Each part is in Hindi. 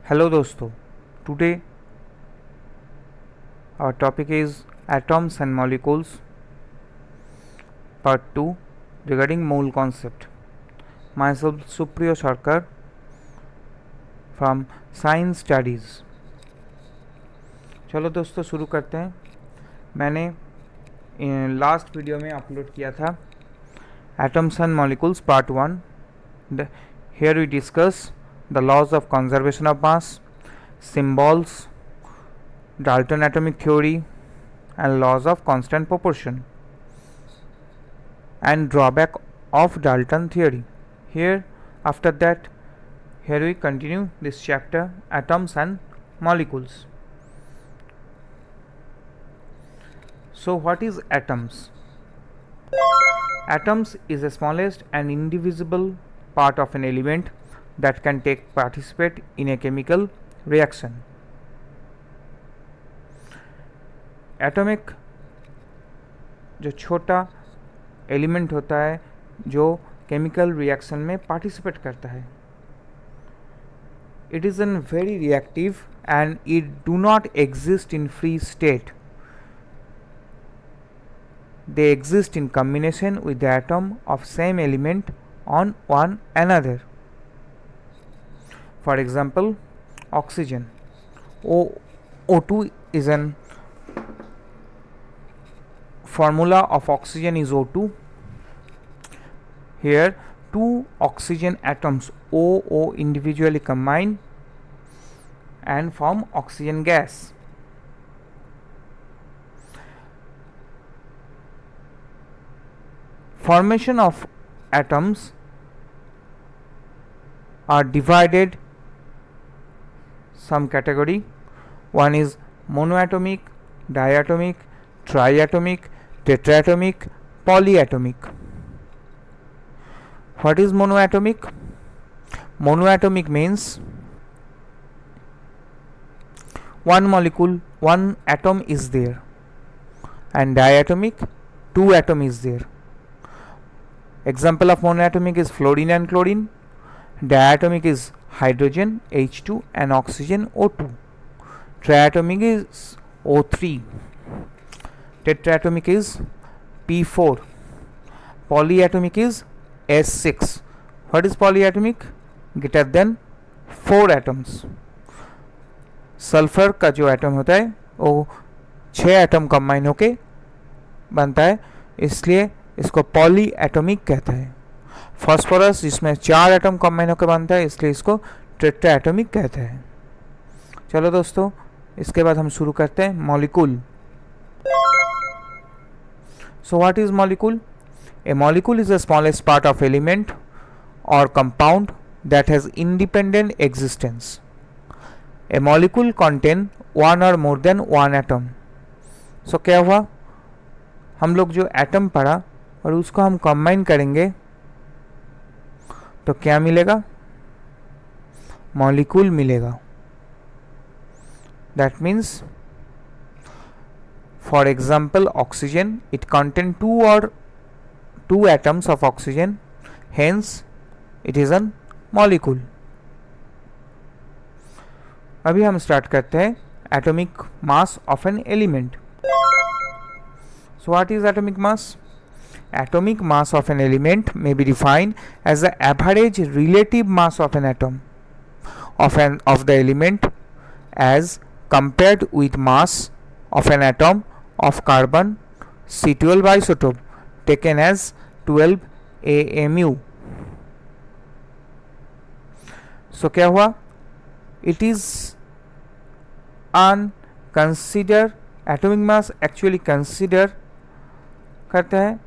Hello दोस्तों, today our topic is atoms and molecules part 2 regarding mole concept. Myself Supriyo Sarkar from Science Studies. चलो दोस्तों शुरू करते हैं। मैंने लास्ट वीडियो में अपलोड किया था atoms and molecules part 1. Here we discuss the laws of conservation of mass, symbols, Dalton atomic theory and laws of constant proportion and drawback of Dalton theory. Here we continue this chapter, atoms and molecules. So what is atoms? Atoms is the smallest and indivisible part of an element that can participate in a chemical reaction. Atomic जो छोटा एलिमेंट होता है जो केमिकल रिएक्शन में पार्टिसिपेट करता है, it is an very reactive and it do not exist in free state. They exist in combination with the atom of same element on one another. For example, oxygen. O2 is an formula of oxygen is O2. Here two oxygen atoms OO individually combine and form oxygen gas. Formation of atoms are divided some category. One is monoatomic, diatomic, triatomic, tetraatomic, polyatomic. What is monoatomic? Monoatomic means one molecule, one atom is there, and diatomic, two atom is there. Example of monoatomic is fluorine and chlorine. Diatomic is hydrogen H2 and oxygen O2. Triatomic is O3. Tetraatomic is P4. Polyatomic is S6. What is polyatomic? Greater than 4 atoms. Sulphur का जो एटम होता है वो 6 एटम कंबाइन होके बनता है, इसलिए इसको पॉली एटॉमिक कहता है. फास्फोरस जिसमें 4 एटम कंबाइन होकर बनता है, इसलिए इसको टेट्रा एटॉमिक कहते हैं. चलो दोस्तों, इसके बाद हम शुरू करते हैं molecule. So what is molecule? A molecule is the smallest part of element or compound that has independent existence. A molecule contain one or more than one atom. So क्या हुआ, हम लोग जो एटम पढ़ा और उसको हम कंबाइन करेंगे तो क्या मिलेगा? मॉलिक्यूल मिलेगा. That means for example oxygen, it contain two atoms of oxygen, hence it is an molecule. अभी हम स्टार्ट करते हैं atomic mass of an element. So what is atomic mass? Atomic mass of an element may be defined as the average relative mass of an atom of the element as compared with mass of an atom of carbon C12 isotope taken as 12 AMU. So क्या हुआ? It is consider atomic mass actually consider करते हैं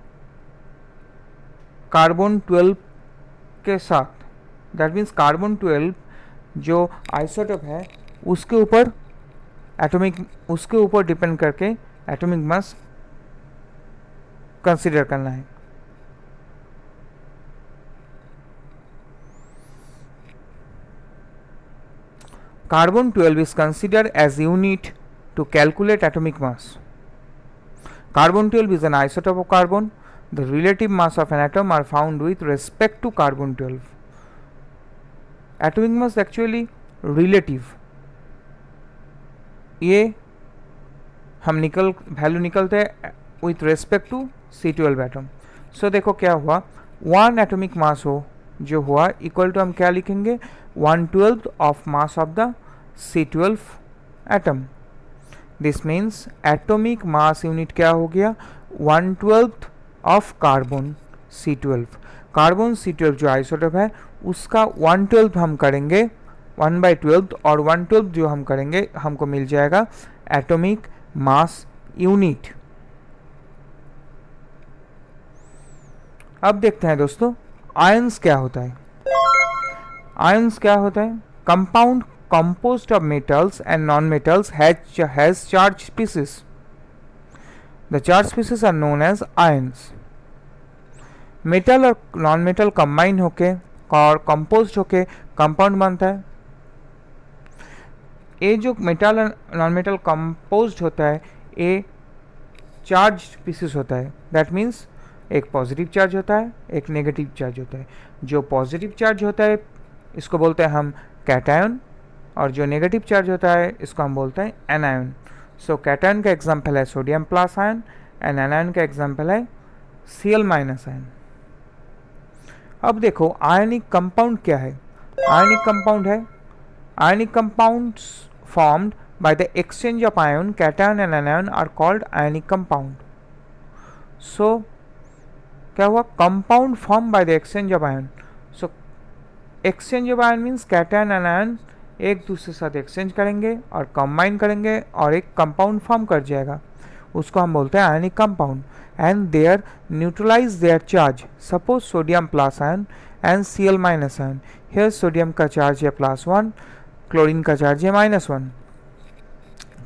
कार्बन 12 के साथ. दैट मीन्स कार्बन 12 जो आइसोटोप है उसके ऊपर डिपेंड करके एटॉमिक मास कंसीडर करना है. Carbon 12 is considered as unit to calculate atomic mass. Carbon 12 is an isotope of carbon. The relative mass of an atom are found with respect to carbon 12. Atomic mass actually relative, ये हम वैल्यू निकलते हैं with respect to C12 atom. So देखो क्या हुआ, 1 एटॉमिक मास हो जो हुआ इक्वल टू हम क्या लिखेंगे 1/12 of mass of the C12 atom. This means atomic mass unit क्या हो गया 1/12 of carbon C12। Carbon C12 जो आइसोटोप है उसका 1/12 हम करेंगे 1/12 और 1/12 जो हम करेंगे हमको मिल जाएगा एटॉमिक मास यूनिट। अब देखते हैं दोस्तों आयंस क्या होता है। आयंस क्या होता है, compound composed of metals and non-metals has charged species. The charged species are known as ions. Metal और नॉन मेटल कंबाइन होके और कंपोज्ड होके कंपाउंड बनता है। ये जो मेटल और नॉन मेटल कंपोज्ड होता है ये चार्ज स्पीसीज होता है। दैट मीन्स एक पॉजिटिव चार्ज होता है, एक नेगेटिव चार्ज होता है। जो पॉजिटिव चार्ज होता है इसको बोलते हैं हम कैटायन और जो नेगेटिव चार्ज होता है इसको हम बोलते हैं एनायन। सो कैटायन का एग्जांपल है sodium plus ion and anion का एग्जांपल है Cl माइनस आयन। अब देखो आयनिक कंपाउंड क्या है। आयनिक कंपाउंड है, ionic compounds formed by the exchange of ion cation and anion are called ionic compound. So क्या हुआ, compound form by the exchange of ion. So exchange of ion means cation and ion एक दूसरे के साथ एक्सचेंज करेंगे और कंबाइन करेंगे और एक कंपाउंड फॉर्म कर जाएगा, उसको हम बोलते हैं ionic compound. And there neutralize their charge. Suppose sodium plus ion and Cl minus ion. Here sodium का चार्ज है +1, क्लोरीन का चार्ज है -1।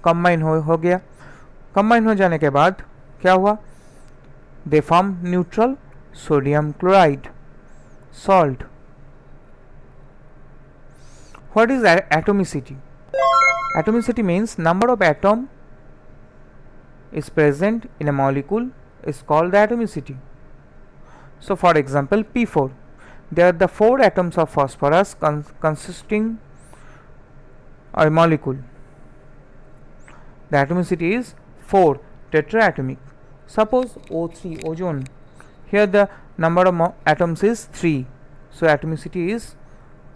कंबाइन हो गया। कंबाइन हो जाने के बाद क्या हुआ, they form neutral sodium chloride salt. What is atomicity? Atomicity means number of atom is present in a molecule is called the atomicity. So for example P4, there are the 4 atoms of phosphorus consisting a molecule. The atomicity is 4 tetraatomic. Suppose O3 ozone, here the number of atoms is 3, so atomicity is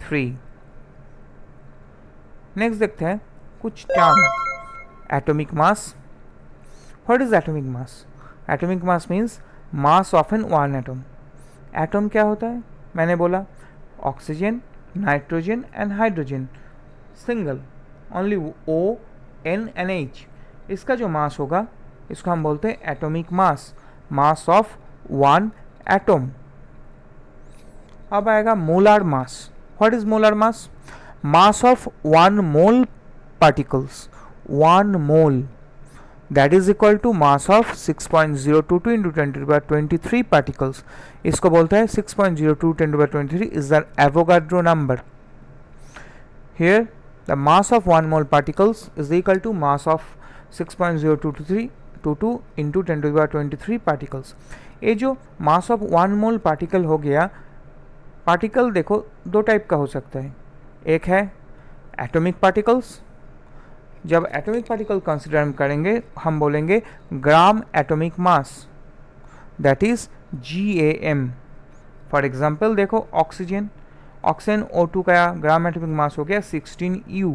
3. Next देखते हैं कुछ term. Atomic mass. What is atomic mass? Atomic mass means mass of an one atom. Atom क्या होता है, मैंने बोला oxygen, nitrogen and hydrogen, single only ONH। इसका जो मास होगा इसको हम बोलते हैं atomic mass, mass of one atom. अब आएगा molar mass. What is molar mass? Mass of 1 mole particles, 1 mole, that is equal to mass of 6.022 into 10⁻23 particles. इसको बोलते हैं 6.02 10⁻23 is the Avogadro number. Here the mass of 1 mole particles is equal to mass of 6.0222 into 10⁻23 particles. ये जो mass of 1 mole particle हो गया, पार्टिकल देखो दो टाइप का हो सकता है। एक है एटॉमिक पार्टिकल्स। जब एटॉमिक पार्टिकल कंसिडर हम करेंगे हम बोलेंगे ग्राम atomic mass, that is GAM। For example देखो ऑक्सीजन, ऑक्सीजन O2 का ग्राम एटॉमिक मास हो गया 16U।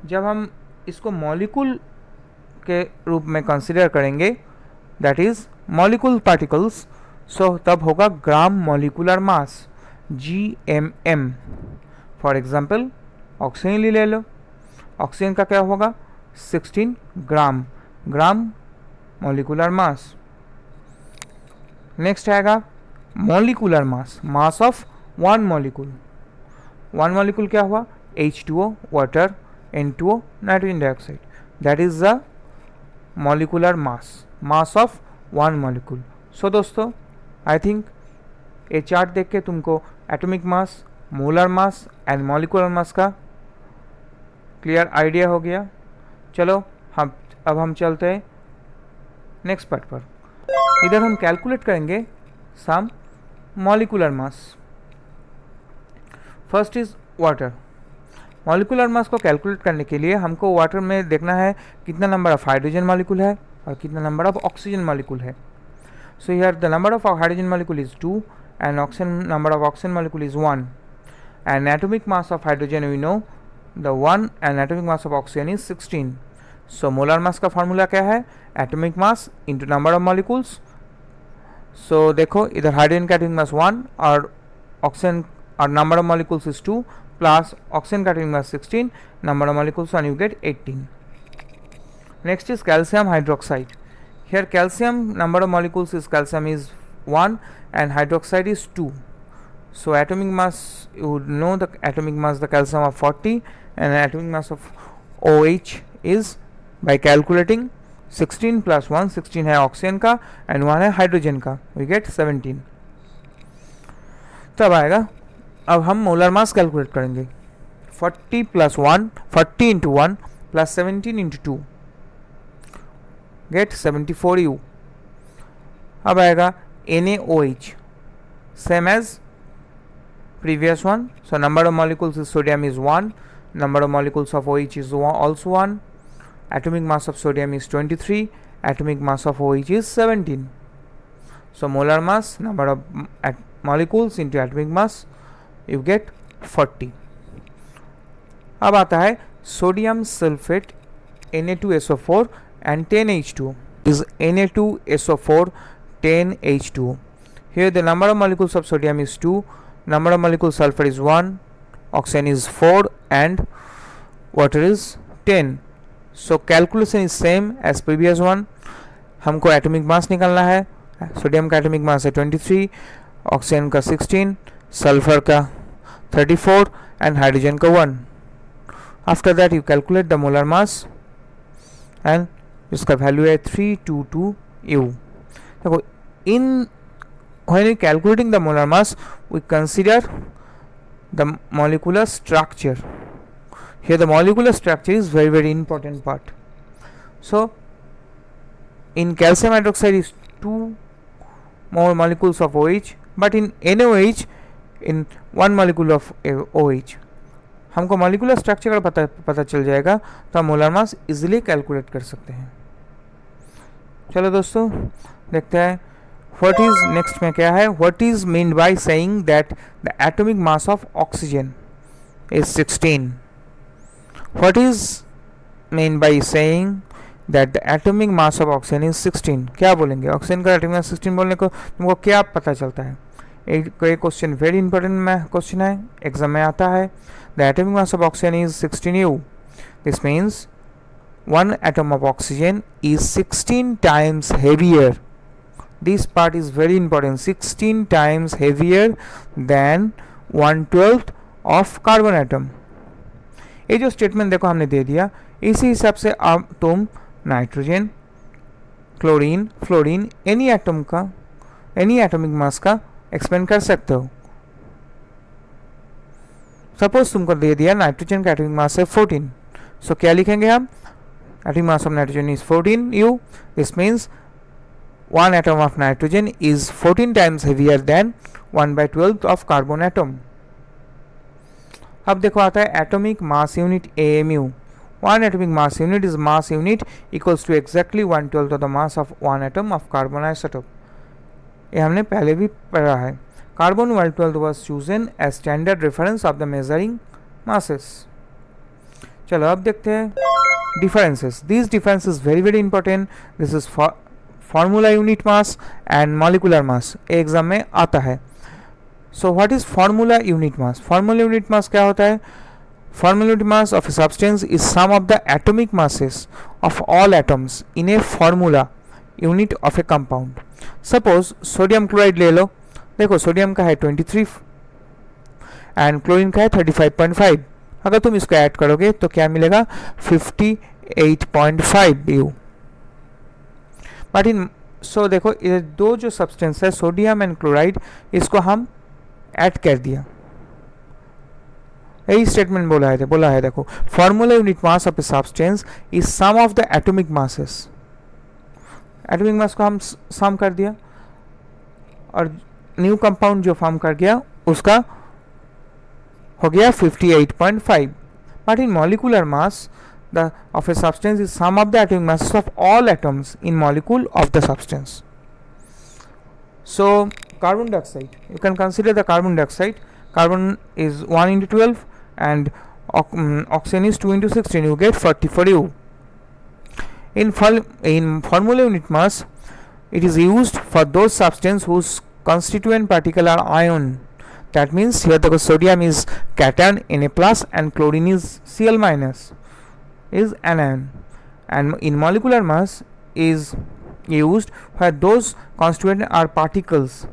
जब हम इसको मॉलिक्यूल के रूप में कंसिडर करेंगे that is molecule particles, so तब होगा gram molecular mass GMM। For example oxygen ले लो, ऑक्सीजन का क्या होगा 16 gram, gram molecular mass. Next आएगा molecular mass, mass of one molecule. One molecule क्या हुआ H2O water, N2O nitrogen dioxide, that is the molecular mass, mass of one molecule. So दोस्तों आई थिंक ये चार्ट देख के तुमको atomic mass, molar mass and molecular mass का क्लियर आइडिया हो गया। चलो अब हम चलते हैं नेक्स्ट पार्ट पर। इधर हम कैलकुलेट करेंगे some molecular mass. First is water. Molecular mass को कैलकुलेट करने के लिए हमको वाटर में देखना है कितना नंबर ऑफ हाइड्रोजन मॉलिक्यूल है और कितना नंबर ऑफ ऑक्सीजन मॉलिक्यूल है। So here the number of hydrogen molecule is 2 and number of oxygen molecule is 1, and atomic mass of hydrogen we know the 1 and atomic mass of oxygen is 16. So molar mass का फार्मूला क्या है? atomic mass into number of molecules. So देखो इधर हाइड्रोजन का atomic mass 1 और ऑक्सीजन और number of molecules is 2 plus oxygen का atomic mass 16, number of molecules 1 you get 18. Next is calcium hydroxide. Here calcium number of molecules is calcium is 1 and hydroxide is 2. So atomic mass, you would know the atomic mass the calcium of 40 and atomic mass of OH is by calculating 16 plus 1, 16 है ऑक्सीजन का and 1 है हाइड्रोजन का, we get 17. तब आएगा, अब हम मोलर मास कैलकुलेट करेंगे। 40 plus 1, 40 into 1 plus 17 into 2 get 74 U. अब आएगा NaOH, same as previous one. So number of molecules of sodium is 1, number of molecules of OH is also 1, atomic mass of sodium is 23, atomic mass of OH is 17. So molar mass, number of molecules into atomic mass, you get 40. अब आता है sodium sulfate Na2SO4 and 10H2 is Na2SO4 10H2. Here the number of molecules of sodium is 2, number of molecules sulfur is 1, oxygen is 4 and water is 10. So calculation is same as previous one. हमको atomic mass निकालना है। सोडियम का atomic mass है 23, ऑक्सीजन का 16, सल्फर का 34 and हाइड्रोजन का 1. After that you calculate the molar mass and इसका वैल्यू है 322 U. देखो in when we calculating the molar mass we consider the molecular structure. Here the molecular structure is very important part. So in calcium hydroxide is 2 more molecules of OH, but in NaOH in 1 molecule of OH. हमको molecular structure का पता चल जाएगा तो हम molar mass easily calculate कर सकते हैं। चलो दोस्तों देखते हैं what is next में क्या है। what is meant by saying that the atomic mass of oxygen is 16? what is meant by saying that the atomic mass of oxygen is 16? क्या बोलेंगे? ऑक्सीजन का atomic mass 16 बोलने को तुमको क्या पता चलता है? एक क्वेश्चन वेरी इंपॉर्टेंट क्वेश्चन है, एग्जाम में आता है। the atomic mass of oxygen is 16 U. this means one atom of oxygen is 16 times heavier. This part is very important, 16 times heavier than 1/12 of carbon atom. ये जो स्टेटमेंट देखो हमने दे दिया, इसी हिसाब से अब तुम nitrogen, chlorine, fluorine any atom का एनी एटॉमिक मास का एक्सपेंड कर सकते हो। सपोज तुमको दे दिया नाइट्रोजन का एटॉमिक मास है 14, सो क्या लिखेंगे हम? atomic mass of nitrogen is 14 U. This means one atom of nitrogen is 14 times heavier than 1/12 of carbon atom. अब देखो आता है atomic mass unit AMU. One atomic mass unit is mass unit equals to exactly 1/12 of the mass of one atom of carbon isotope. ये हमने पहले भी पढ़ा है। Carbon 1/12 was chosen as standard reference of the measuring masses. चलो अब देखते हैं differences. These differences very important. This is formula unit mass and molecular mass. Exam में आता है। So what is formula unit mass? Formula unit mass क्या होता है? Formula unit mass of a substance is sum of the atomic masses of all atoms in a formula unit of a compound. Suppose sodium chloride ले लो, देखो सोडियम का है 23 एंड क्लोरीन का है 35.5। अगर तुम इसको ऐड करोगे तो क्या मिलेगा? 58.5 U. बट इन सो देखो ये दो जो सब्सटेंस है सोडियम एंड क्लोराइड, इसको हम ऐड कर दिया, यही स्टेटमेंट बोला है देखो formula unit mass of a substance is sum of the atomic masses. Atomic mass को हम सम कर दिया और न्यू कंपाउंड जो फॉर्म कर गया उसका हो गया 58.5. But in molecular mass the of a substance is sum of the atomic masses of all atoms in molecule of the substance. So carbon dioxide, you can consider the carbon dioxide. Carbon is 1 into 12 and oxygen is 2 into 16. You get 40 for you. In formula unit mass, it is used for those substances whose constituent particle are ion. That means here the sodium is cation Na plus and chlorine is Cl minus, is anion. And in molecular mass is used where those constituent particles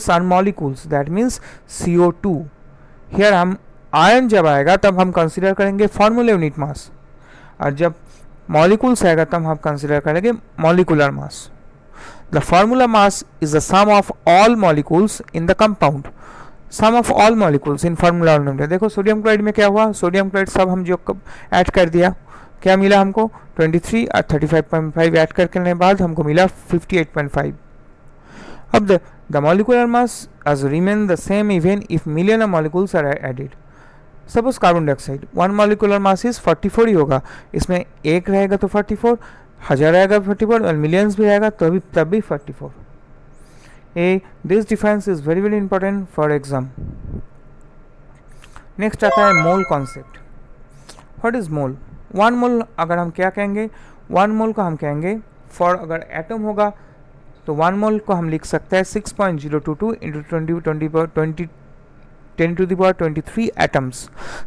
are molecules. That means CO2. Here हम आयन जब आएगा तब हम कंसिडर करेंगे फॉर्मूला यूनिट मास, और जब मॉलिक्यूल्स आएगा तब हम कंसिडर करेंगे molecular mass. The formula mass is the sum of all molecules in the compound. Sum of all molecules in formula unit. देखो सोडियम क्लोराइड में क्या हुआ, सोडियम क्लोराइड सब हम जो ऐड कर दिया, क्या मिला हमको 23 और 35.5 ऐड करने बाद हमको मिला 58.5. अब the molecular mass as remain the same even if million of molecules are added. Suppose carbon dioxide 1 molecular mass is 44 ही होगा, इसमें एक रहेगा तो 44, 1000 रहेगा 44 और मिलियंस भी रहेगा तब भी 44. This difference is very very important for exam. Next आता है मोल कॉन्सेप्ट. व्हाट इज मोल? 1 मोल अगर हम क्या कहेंगे, 1 मोल को हम कहेंगे फॉर अगर एटम होगा तो 1 मोल को हम लिख सकते हैं 6.022 into 10 to the power 23 atoms.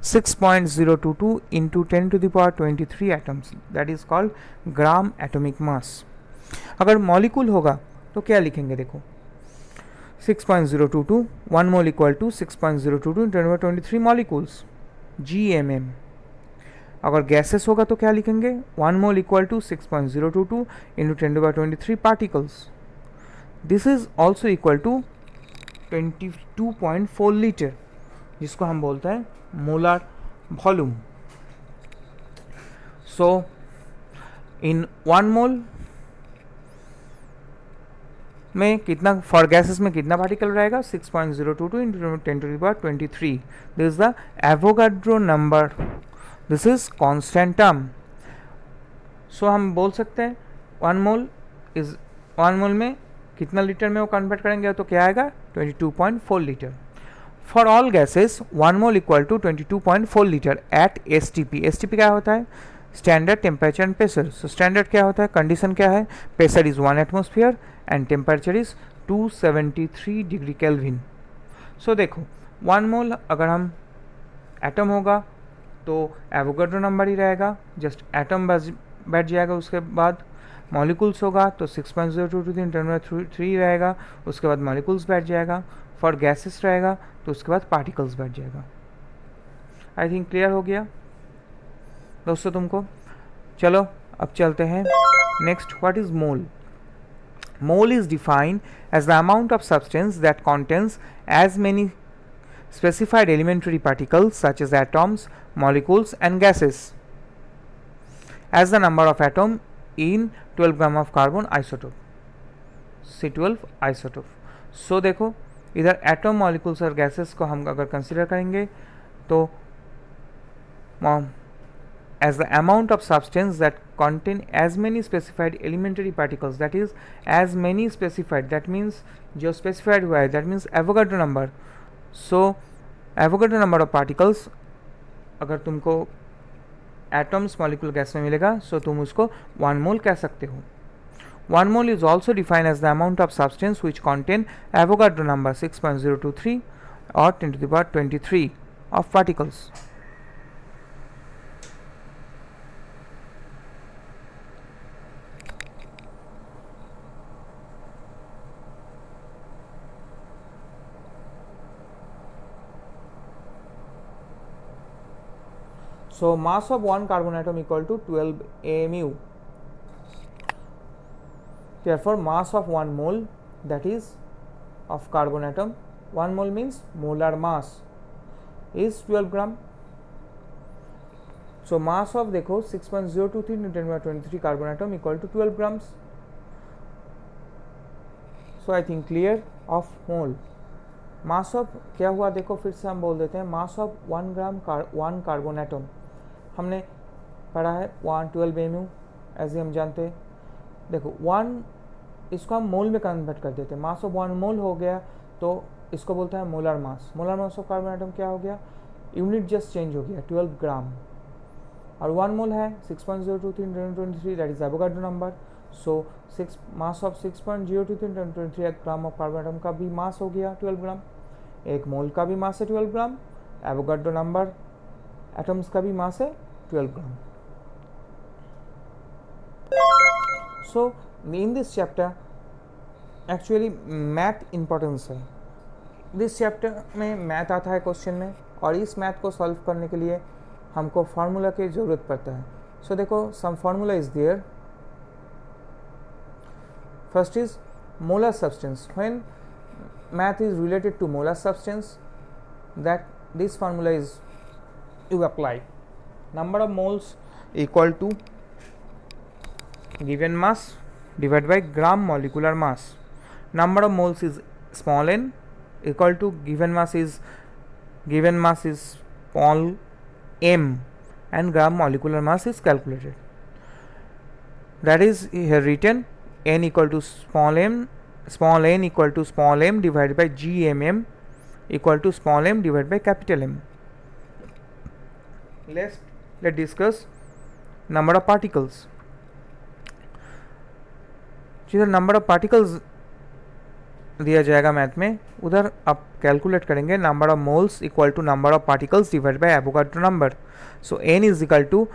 6.022 into 10 to the power 23 atoms. That is called gram atomic mass. अगर मॉलिक्यूल होगा तो क्या लिखेंगे, देखो 6.022 1 mole equal to 6.022 into 10 to the power 23 molecules, GMM. अगर गैसेस होगा तो क्या लिखेंगे, 1 mole equal to 6.022 into 10 to the power 23 particles. This is also equal to 22.4 litre, जिसको हम बोलते हैं मोलार वॉल्यूम. सो इन 1 मोल में कितना, फॉर गैसेस में कितना पार्टिकल रहेगा, 6.022 into 10 to the power 23. This is the Avogadro number, this is constant term. So हम बोल सकते हैं 1 मोल में कितना लीटर में वो कन्वर्ट करेंगे तो क्या आएगा 22.4 litre. For all gases 1 mole equal to 22.4 litre at STP. STP क्या होता है, standard temperature and pressure. So standard क्या होता है, कंडीशन क्या है, pressure is 1 atmosphere and temperature is 273 degree Kelvin. So देखो 1 मोल अगर हम एटम होगा तो एवोगाड्रो नंबर ही रहेगा, जस्ट एटम बैठ जाएगा. उसके बाद मॉलिक्यूल्स होगा तो 6.022 into 10 to the power 3 रहेगा, उसके बाद मॉलिक्यूल्स बैठ जाएगा. फॉर गैसेस रहेगा तो उसके बाद पार्टिकल्स बैठ जाएगा. आई थिंक क्लियर हो गया दोस्तों तुमको. चलो अब चलते हैं next. What is mole? Mole is defined as the amount of substance that contains as many specified elementary particles such as atoms, molecules and gases as the number of atom in 12 gram of carbon isotope, C12 isotope. So देखो इधर एटम, मॉलिक्यूल्स और गैसेस को हम अगर कंसिडर करेंगे तो as the amount of substance that contain as many specified elementary particles, that is as many specified, that means जो specified हुआ है, that means Avogadro number. So Avogadro number of particles अगर तुमको एटम्स, मॉलिक्यूल, गैस में मिलेगा सो तुम उसको 1 मोल कह सकते हो. 1 mole is also defined as the amount of substance which contain Avogadro number 6.023 or 10 to the power 23 of particles. So mass of one carbon atom equal to 12 AMU. Therefore mass of 1 mole, that is of carbon atom, 1 mole means molar mass, is 12 gram. So mass of देखो 6.023 into 10 power 23 carbon atom equal to 12 grams. So I think clear of mole. Mass of क्या हुआ देखो, फिर से हम बोल देते हैं, mass of 1 gram 1 carbon atom हमने पढ़ा है 112 mu ऐसे हम जानते हैं। देखो 1 इसको हम मोल में कन्वर्ट कर देते हैं, मास ऑफ 1 मोल हो गया तो इसको बोलते हैं molar mass. Molar mass of carbon atom क्या हो गया, यूनिट जस्ट चेंज हो गया 12 ग्राम, और 1 मोल है 6.023 × 1023 that is Avogadro number. So mass of 6.023 × 1023 gram of carbon atom का भी मास हो गया 12 ग्राम, एक मोल का भी मास है 12 ग्राम, एवोगाड्रो नंबर एटम्स का भी मास है 12 gram. So in this chapter actually math importance है, दिस चैप्टर में मैथ आता है क्वेश्चन में, और इस मैथ को सॉल्व करने के लिए हमको फार्मूला की ज़रूरत पड़ता है। सो देखो some formula is there, first is molar substance, when math is related to molar substance, that this formula is you apply, number of moles equal to given mass divided by gram molecular mass, number of moles is small n equal to given mass is small m, and gram molecular mass is calculated, that is here written n equal to small n equal to small m divided by gmm equal to small m divided by capital M. Let's discuss number of particles. जिधर नंबर ऑफ पार्टिकल्स दिया जाएगा मैथ में, उधर आप कैलकुलेट करेंगे number of moles equal to number of particles divide by Avogadro number. So n is equal to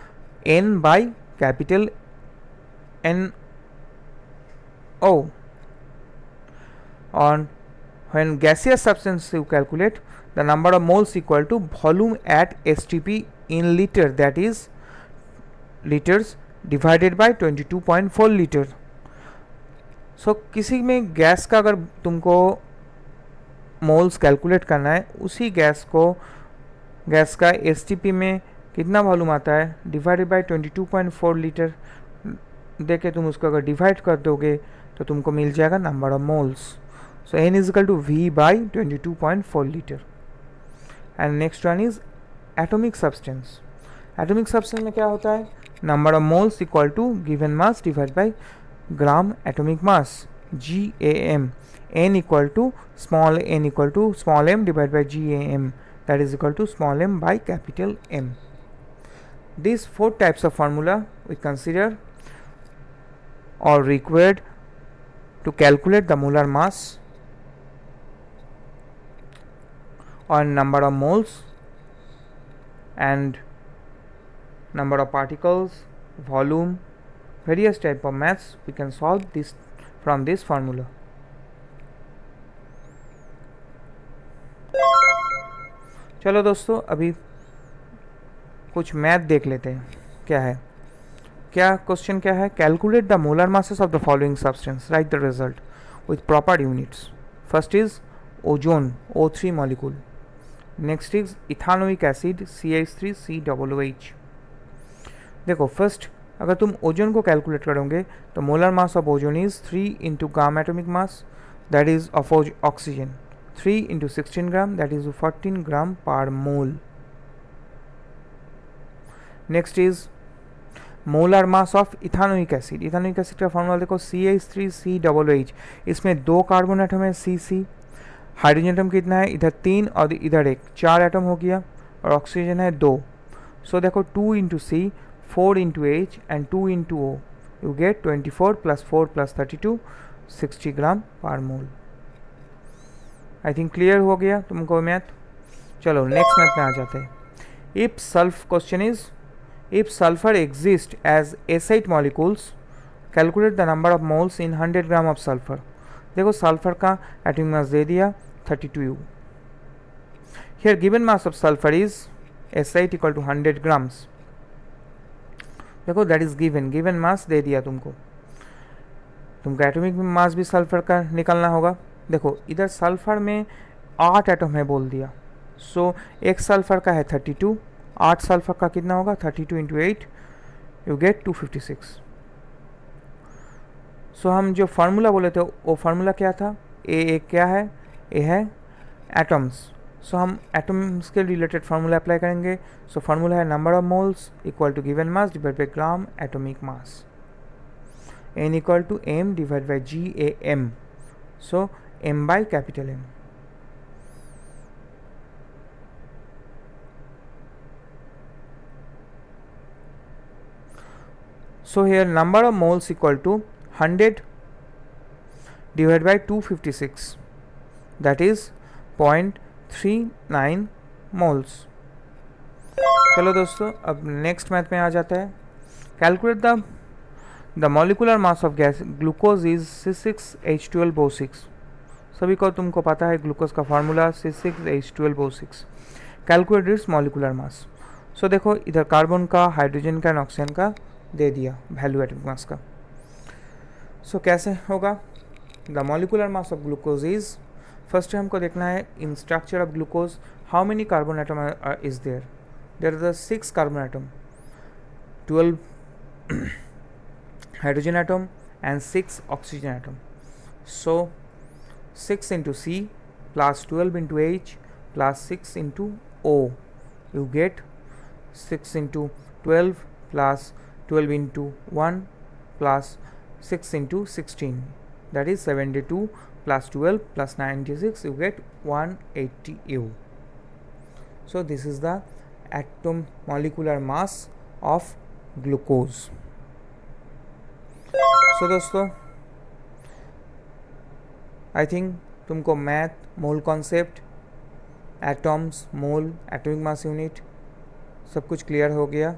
n by capital N O. On when gaseous substance you calculate the number of moles equal to volume at STP in liter, that is liters divided by 22.4 liter. So किसी में गैस का अगर तुमको मोल्स कैलकुलेट करना है, उसी गैस का STP में कितना वॉल्यूम आता है डिवाइडेड बाय 22.4 लीटर देके तुम उसको अगर डिवाइड कर दोगे तो तुमको मिल जाएगा number of moles. So n is equal to V by 22.4 liter. And next one is atomic substance. Atomic substance में क्या होता है, number of moles equal to given mass divided by gram atomic mass GAM, n equal to small m divided by GAM, that is equal to small m by capital M. These 4 types of formula we consider or required to calculate the molar mass or number of moles and number of particles, volume, various type of maths we can solve this from this formula. चलो दोस्तों अभी कुछ मैथ देख लेते हैं। क्या क्वेश्चन क्या है, calculate the molar masses of the following substance, right the result with proper units. First is ozone O3 molecule, next is ethanoic acid CH3COOH। देखो फर्स्ट अगर तुम ओजोन को कैलकुलेट करोगे तो molar mass of ozone is 3 into gram atomic mass that is of oxygen, 3 into 16 gram that is 14 gram per mole. Next is molar mass of ethanoic acid, ethanoic acid का फॉर्मूला देखो CH3COOH, इसमें 2 कार्बन एटम है CC, हाइड्रोजन एटम कितना है इधर 3 और इधर 1, 4 एटम हो गया, और ऑक्सीजन है 2। सो देखो 2 into C, 4 into H and 2 into O, you get 24 + 4 + 32 60 gram per mole. I think clear हो गया तुमको मैथ। चलो नेक्स्ट मैथ में आ जाते हैं। If sulph question is if sulphur exist as S eight molecules calculate the number of moles in 100 gram of sulphur. देखो सल्फर का एटॉमिक मास दे दिया 32U। Here given mass of sulphur is S eight equal to 100 grams. देखो दैट इज गिवन मास दे दिया तुमको एटॉमिक मास भी सल्फर का निकालना होगा। देखो इधर सल्फर में 8 एटम है बोल दिया, सो एक सल्फर का है 32, 8 सल्फर का कितना होगा 32 इंटू 8, यू गेट 256। सो हम जो फार्मूला बोले थे वो फार्मूला क्या था, ए क्या है, ए है एटम्स, सो हम एटम्स के रिलेटेड फार्मूला अप्लाई करेंगे. सो फार्मूला है number of moles equal to given mass divide by gram atomic mass, n equal to m divide by GAM. So m by capital M. So here number of moles equal to 100 divided by 256, that is 0.39 moles. चलो दोस्तों अब नेक्स्ट मैथ में आ जाता है. Calculate the molecular mass of gas glucose is C6H12O6. सभी को तुमको पता है ग्लूकोज का formula C6H12O6. Calculate its molecular mass. So देखो इधर कार्बन का, हाइड्रोजन का, ऑक्सीजन का दे दिया वैल्यू एटॉमिक मास का. सो कैसे होगा? The molecular mass of glucose is, first हमको देखना है in structure of glucose how many carbon atom is there. There are 6 carbon atom, 12 hydrogen atom and 6 oxygen atom. So 6 into C plus 12 into H plus 6 into O, you get 6 into 12 plus 12 into 1 plus 6 into 16, that is 72 plus 12 plus 96, you get 180 U. So this is the atom molecular mass of glucose. सो दोस्तों आई थिंक तुमको मैथ, मोल कॉन्सेप्ट, एटॉम्स, मोल, एटॉमिक मास यूनिट सब कुछ क्लियर हो गया.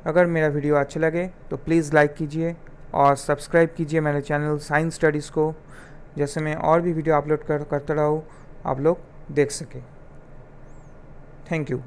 अगर मेरा वीडियो अच्छा लगे तो प्लीज़ लाइक कीजिए और सब्सक्राइब कीजिए मेरे चैनल साइंस स्टडीज़ को, जैसे मैं और भी वीडियो अपलोड करता रहूँ आप लोग देख सकें. Thank you.